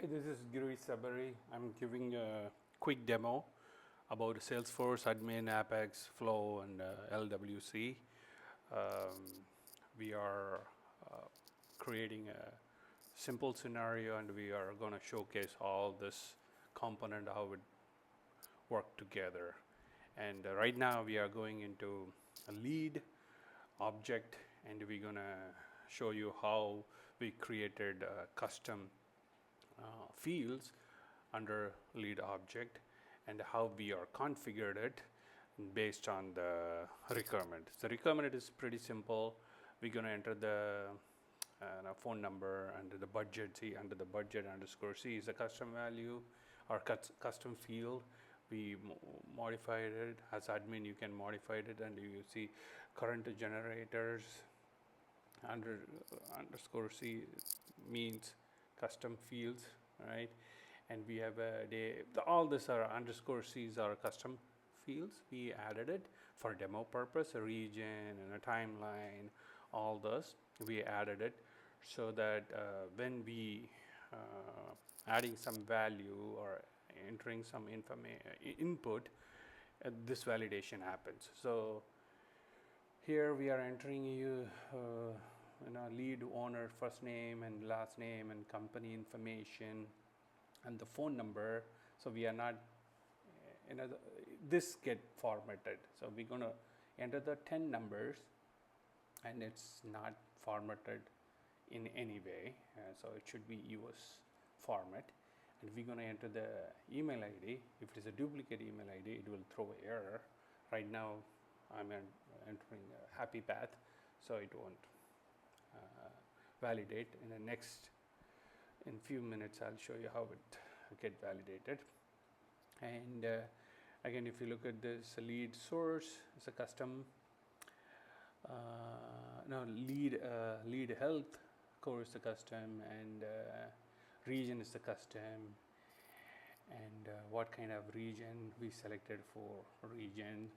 Hey, this is Giri Sabari. I'm giving a quick demo about Salesforce Admin, Apex, Flow, and LWC. We are uh, creating a simple scenario, and we are going to showcase all this component, how it work together. And right now we are going into a lead object, and we're going to show you how we created custom fields under lead object and how we are configured it based on the requirement. The requirement is pretty simple. We're going to enter the phone number under the budget. See, under the budget underscore C is a custom value or custom field. We modified it as admin. You can modify it, and you see current generators underscore C means custom fields, right? And we have a day. All this are underscore C's are custom fields. We added it for demo purpose, a region and a timeline. All those we added it so that when we adding some value or entering some input, this validation happens. So here we are entering lead owner first name and last name and company information and the phone number. So we are not, this get formatted. So we're going to enter the 10 numbers, and it's not formatted in any way. So it should be US format. And we're going to enter the email ID. If it is a duplicate email ID, it will throw error. Right now, I'm entering a happy path, so it won't validate. In few minutes, I'll show you how it get validated. And again, if you look at this lead source, it's a custom. Lead health core is the custom, and region is the custom, and what kind of region we selected for region.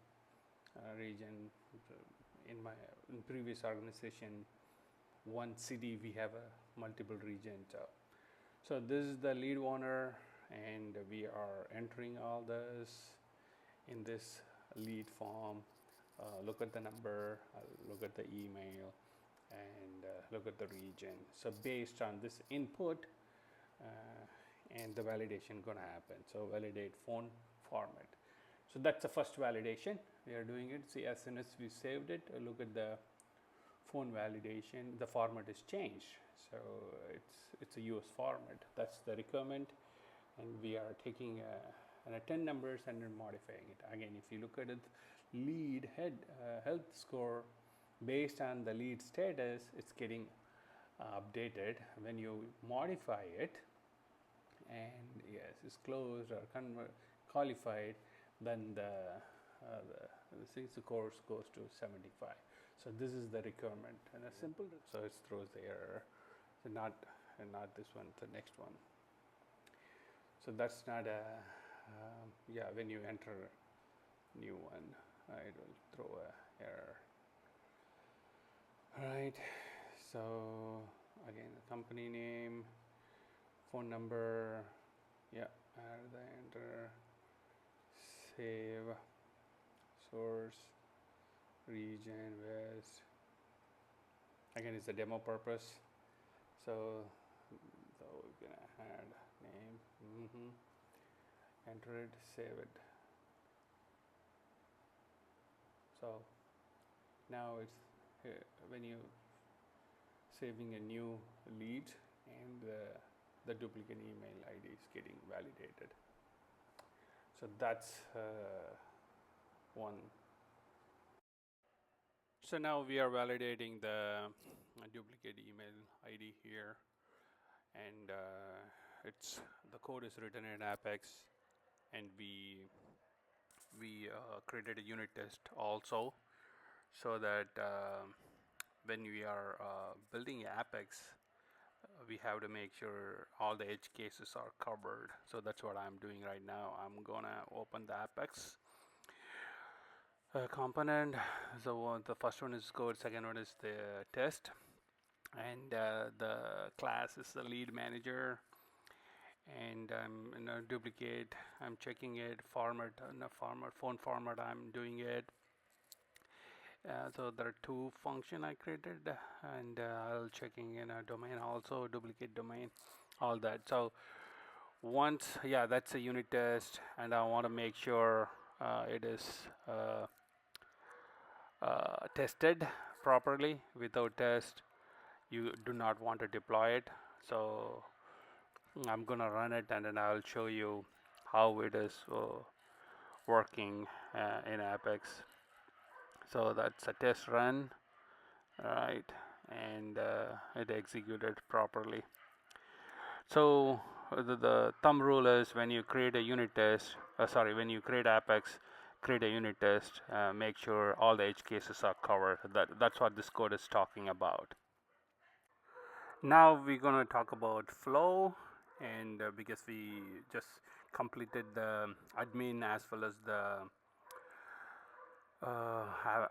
In previous organization, one city we have a multiple region. So this is the lead owner, and we are entering all this in this lead form. Look at the number, look at the email, and look at the region. So based on this input, and the validation going to happen. So validate phone format. So that's the first validation. We are doing it. See, as soon as we saved it, look at the phone validation. The format is changed. So it's a US format. That's the requirement, and we are taking 10 numbers and then modifying it. Again, if you look at it, lead health score based on the lead status, it's getting updated. When you modify it, and yes, it's closed or qualified, then the course goes to 75. So this is the requirement, and a simple. So it throws the error. So not this one, the next one. So that's not a when you enter new one, it will throw a error. All right. So again, the company name, phone number, add the enter, save, source, region, west. Again, it's a demo purpose. So we're gonna add name, enter it, save it. So now it's when you saving a new lead, and the duplicate email ID is getting validated. So that's one. So now we are validating the duplicate email ID here, and the code is written in Apex, and we created a unit test also, so that when we are building Apex, we have to make sure all the edge cases are covered. So that's what I'm doing right now. I'm gonna open the Apex component. So the first one is code, second one is the test, and the class is the lead manager, and I'm duplicate. I'm checking it. Format, phone format. I'm doing it. So there are two function I created, and I'll checking in a domain also, duplicate domain, all that. So once, yeah, that's a unit test, and I want to make sure it is tested properly. Without test, you do not want to deploy it. So I'm gonna run it, and then I'll show you how it is working in Apex. So that's a test run, right? And it executed properly. So the thumb rule is when you create a unit test, when you create Apex, create a unit test, make sure all the edge cases are covered. That's what this code is talking about. Now we're going to talk about flow, and because we just completed the admin as well as the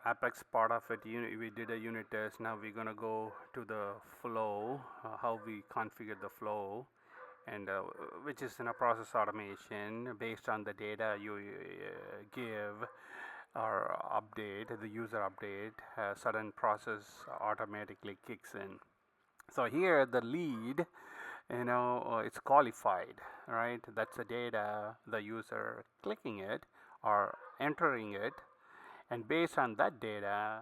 Apex part of it, we did a unit test. Now we're going to go to the flow, how we configure the flow, and which is in a process automation based on the data you give or update, the user update, certain process automatically kicks in. So here the lead, it's qualified, right? That's the data, the user clicking it or entering it, and based on that data,